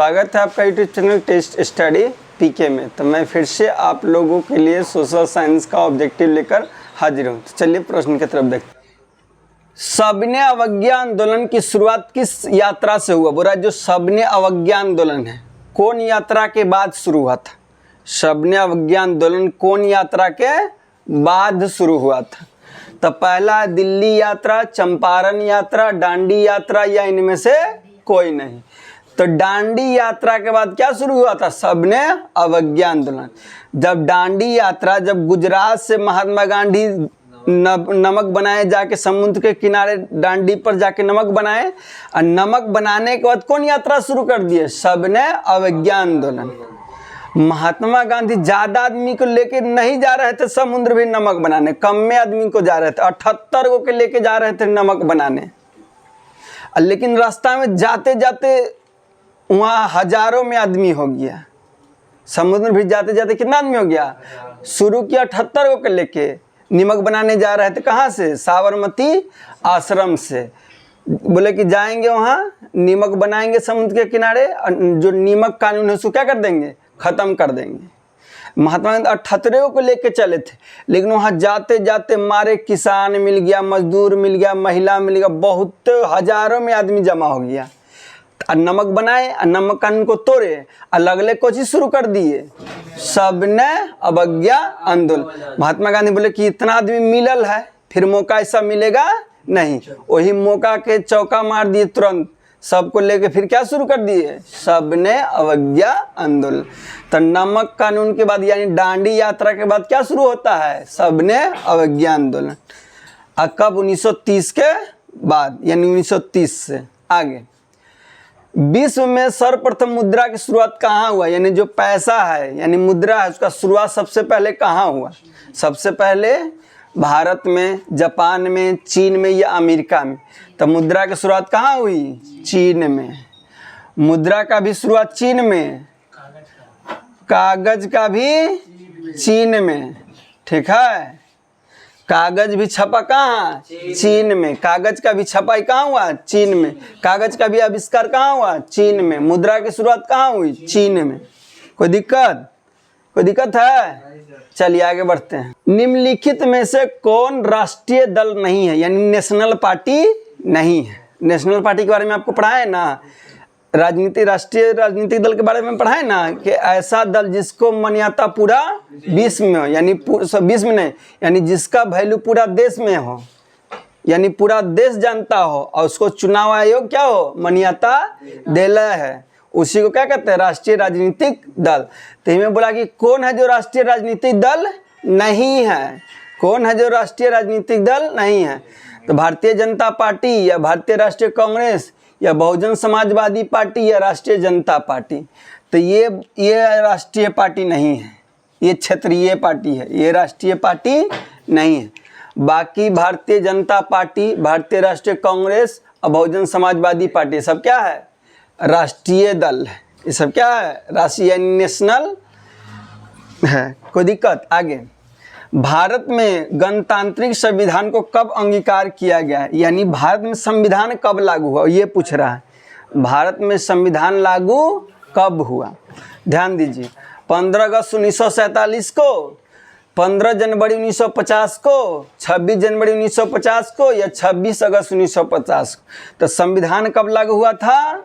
स्वागत है आपका यूट्यूब चैनल टेस्ट स्टडी पीके में। तो मैं फिर से आप लोगों के लिए सोशल साइंस का ऑब्जेक्टिव लेकर हाजिर हूँ। तो चलिए प्रश्न की तरफ देखते हैं। सबने अवज्ञा आंदोलन की शुरुआत किस यात्रा से हुआ? बोला जो सबने अवज्ञा आंदोलन है कौन यात्रा के बाद शुरू हुआ था? सबने अवज्ञा आंदोलन कौन यात्रा के बाद शुरू हुआ था? तो पहला दिल्ली यात्रा, चंपारण यात्रा, डांडी यात्रा या इनमें से कोई नहीं। तो डांडी यात्रा के बाद क्या शुरू हुआ था? सबने अवज्ञा आंदोलन। जब डांडी यात्रा, जब गुजरात से महात्मा गांधी नमक बनाए, जाके समुद्र के किनारे डांडी पर जाके नमक बनाए, और नमक बनाने के बाद कौन यात्रा शुरू कर दिए? सबने अवज्ञा आंदोलन। महात्मा गांधी ज्यादा आदमी को लेके नहीं जा रहे थे समुद्र भी नमक बनाने, कम में आदमी को जा रहे थे, 78 को के लेके जा रहे थे नमक बनाने। लेकिन रास्ता में जाते जाते वहाँ हजारों में आदमी हो गया। समुद्र भी जाते जाते कितना आदमी हो गया? शुरू किया 78 को के लेके, नमक बनाने जा रहे थे। कहाँ से? साबरमती आश्रम से। बोले कि जाएंगे वहाँ नमक बनाएंगे समुद्र के किनारे, जो नमक कानून है उसको क्या कर देंगे? ख़त्म कर देंगे। महात्मा गांधी 78 को लेके चले थे, लेकिन वहाँ जाते जाते मारे किसान मिल गया, मजदूर मिल गया, महिला मिल गया, बहुत हजारों में आदमी जमा हो गया। नमक बनाए, नमक कानून को तोड़े, अलग अलग कोशिश शुरू कर दिए। सबने अवज्ञा आंदोलन। महात्मा गांधी बोले कि इतना आदमी मिलल है, फिर मौका ऐसा मिलेगा नहीं। वही मौका के चौका मार दिए तुरंत, सबको लेके फिर क्या शुरू कर दिए? सबने अवज्ञा आंदोलन। तो नमक कानून के बाद यानी डांडी यात्रा के बाद क्या शुरू होता है? सबने अवज्ञा आंदोलन। कब? 1930 के बाद, यानी 1930 से आगे। विश्व में सर्वप्रथम मुद्रा की शुरुआत कहाँ हुआ? यानी जो पैसा है यानी मुद्रा है, उसका शुरुआत सबसे पहले कहाँ हुआ? सबसे पहले भारत में, जापान में, चीन में या अमेरिका में। तो मुद्रा की शुरुआत कहाँ हुई? चीन में। मुद्रा का भी शुरुआत चीन में, कागज का भी चीन में। ठीक है, कागज भी छपा कहाँ? चीन में। कागज का भी छपाई कहाँ हुआ? चीन में। कागज का भी आविष्कार कहाँ हुआ? चीन में। मुद्रा की शुरुआत कहाँ हुई? चीन में। कोई दिक्कत? कोई दिक्कत है? चलिए आगे बढ़ते हैं। निम्नलिखित में से कौन राष्ट्रीय दल नहीं है, यानी नेशनल पार्टी नहीं है? नेशनल पार्टी के बारे में आपको पढ़ा है ना, राष्ट्रीय राजनीतिक दल के बारे में पढ़ा है ना, कि ऐसा दल जिसको मान्यता पूरा विश्व में हो, यानी विश्व में नहीं, यानी जिसका वैल्यू पूरा देश में हो, यानी पूरा देश जानता हो, और उसको चुनाव आयोग क्या हो? मान्यता देला है, उसी को क्या कहते हैं? राष्ट्रीय राजनीतिक दल। तो इनमें बोला कि कौन है जो राष्ट्रीय राजनीतिक दल नहीं है? कौन है जो राष्ट्रीय राजनीतिक दल नहीं है? तो भारतीय जनता पार्टी या भारतीय राष्ट्रीय कांग्रेस या बहुजन समाजवादी पार्टी या राष्ट्रीय जनता पार्टी। तो ये राष्ट्रीय पार्टी नहीं है, ये क्षेत्रीय पार्टी है, ये राष्ट्रीय पार्टी नहीं है। बाकी भारतीय जनता पार्टी, भारतीय राष्ट्रीय कांग्रेस और बहुजन समाजवादी पार्टी सब क्या है? राष्ट्रीय दल है। ये सब क्या है? राष्ट्रीय नेशनल है। कोई दिक्कत? आगे। भारत में गणतांत्रिक संविधान को कब अंगीकार किया गया है? यानी भारत में संविधान कब लागू हुआ, ये पूछ रहा है। भारत में संविधान लागू कब हुआ? ध्यान दीजिए, 15 अगस्त 1947 को, 15 जनवरी 1950 को, 26 जनवरी 1950 को या 26 अगस्त 1950 को। तो संविधान कब लागू हुआ था?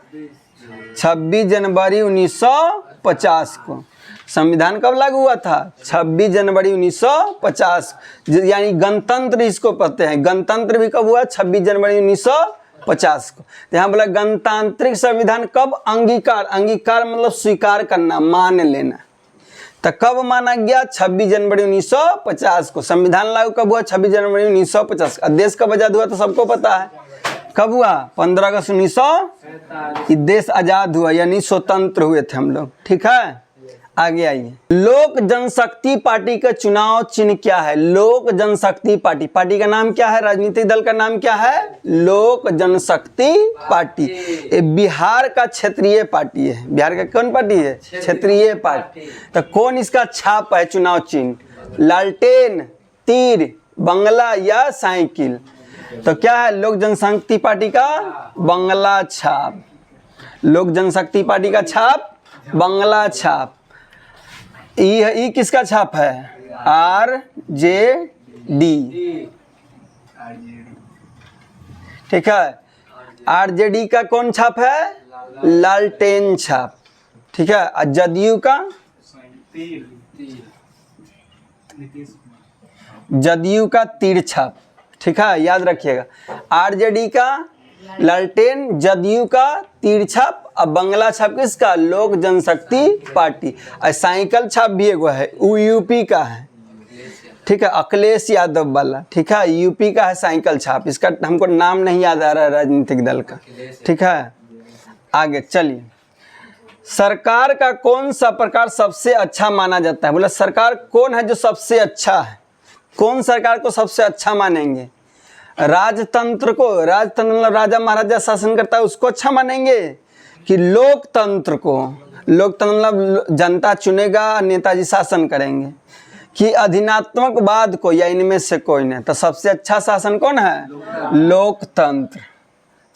26 जनवरी 1950 को। संविधान कब लागू हुआ था? 26 जनवरी 1950। यानी गणतंत्र इसको कहते हैं। गणतंत्र भी कब हुआ? 26 जनवरी 1950 को। तो यहाँ बोला गणतांत्रिक संविधान कब अंगीकार, अंगीकार मतलब स्वीकार करना, मान लेना। तो कब माना गया? 26 जनवरी 1950 को। संविधान लागू कब हुआ? 26 जनवरी 1950। देश कब आजाद हुआ तो सबको पता है। कब हुआ? 15 अगस्त 1947। देश आजाद हुआ, यानी स्वतंत्र हुए थे हम लोग। ठीक है, आगे आइए। लोक जनशक्ति पार्टी का चुनाव चिन्ह क्या है? लोक जनशक्ति पार्टी, पार्टी का नाम क्या है? राजनीतिक दल का नाम क्या है? लोक जनशक्ति पार्टी। ये बिहार का क्षेत्रीय पार्टी है। बिहार का कौन पार्टी है? क्षेत्रीय पार्टी। तो कौन इसका छाप है चुनाव चिन्ह? लालटेन, तीर, बंगला या साइकिल? तो क्या है लोक जनशक्ति पार्टी का? बंगला छाप। लोक जनशक्ति पार्टी का छाप बंगला छाप। ई किसका छाप है? RJD, ठीक है। RJD का कौन छाप है? लालटेन छाप, ठीक है। और जदयू का? जदयू का तीर छाप, ठीक है, याद रखिएगा। RJD का लालटेन, जदयू का तीर छाप, और बंगला छाप किसका? लोक जनशक्ति पार्टी। और साइकिल छाप भी एगो है, वो यूपी का है, ठीक है, अखिलेश यादव वाला, ठीक है, यूपी का है साइकिल छाप। इसका हमको नाम नहीं याद आ रहा है राजनीतिक दल का, ठीक है। आगे चलिए, सरकार का कौन सा प्रकार सबसे अच्छा माना जाता है? बोला सरकार कौन है जो सबसे अच्छा है? कौन सरकार को सबसे अच्छा मानेंगे? राजतंत्र को, राजतंत्र मतलब राजा महाराजा शासन करता है उसको अच्छा मानेंगे, कि लोकतंत्र को? लोकतंत्र मतलब जनता चुनेगा, नेताजी शासन करेंगे, कि अधिनात्मकवाद को, या इनमें से कोई नहीं? तो सबसे अच्छा शासन कौन है? लोकतंत्र।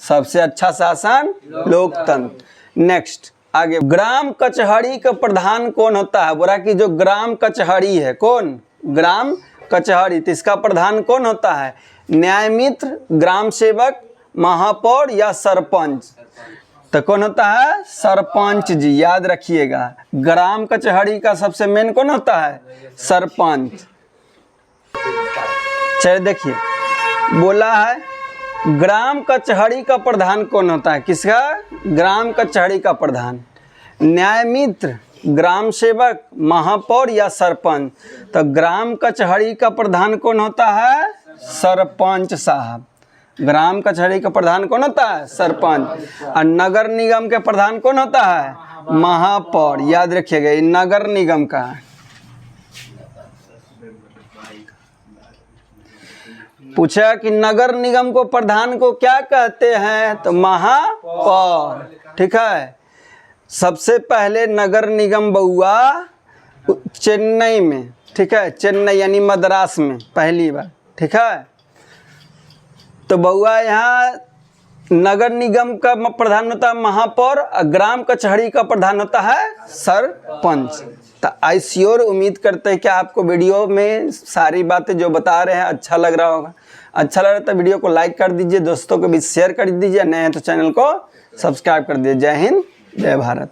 सबसे अच्छा शासन लोकतंत्र। नेक्स्ट आगे, ग्राम कचहरी का प्रधान कौन होता है? बोला कि जो ग्राम कचहरी है, कौन? ग्राम कचहरी, तो इसका प्रधान कौन होता है? न्यायमित्र, ग्राम सेवक, महापौर या सरपंच? तो कौन होता है? सरपंच जी, याद रखिएगा। ग्राम कचहरी का सबसे मेन कौन होता है? सरपंच। चलिए देखिए, बोला है ग्राम कचहरी का प्रधान कौन होता है? किसका? ग्राम कचहरी का प्रधान। न्यायमित्र, ग्राम सेवक, महापौर या सरपंच? तो ग्राम कचहरी का प्रधान कौन होता है? सरपंच साहब। ग्राम कचहरी का प्रधान कौन होता है? सरपंच। और नगर निगम के प्रधान कौन होता है? महापौर। याद रखिएगा, ये नगर निगम का है। पूछा कि नगर निगम को प्रधान को क्या कहते हैं? तो महापौर, ठीक है। सबसे पहले नगर निगम बउआ चेन्नई में, ठीक है, चेन्नई यानी मद्रास में पहली बार, ठीक है। तो बउआ यहाँ नगर निगम का प्रधान होता है महापौर, और ग्राम कचहरी का प्रधान होता है सरपंच। तो आई श्योर उम्मीद करते हैं कि आपको वीडियो में सारी बातें जो बता रहे हैं अच्छा लग रहा होगा। अच्छा लग रहा है तो वीडियो को लाइक कर दीजिए, दोस्तों को भी शेयर कर दीजिए, नए हैं तो चैनल को सब्सक्राइब कर दीजिए। जय हिंद, जय भारत।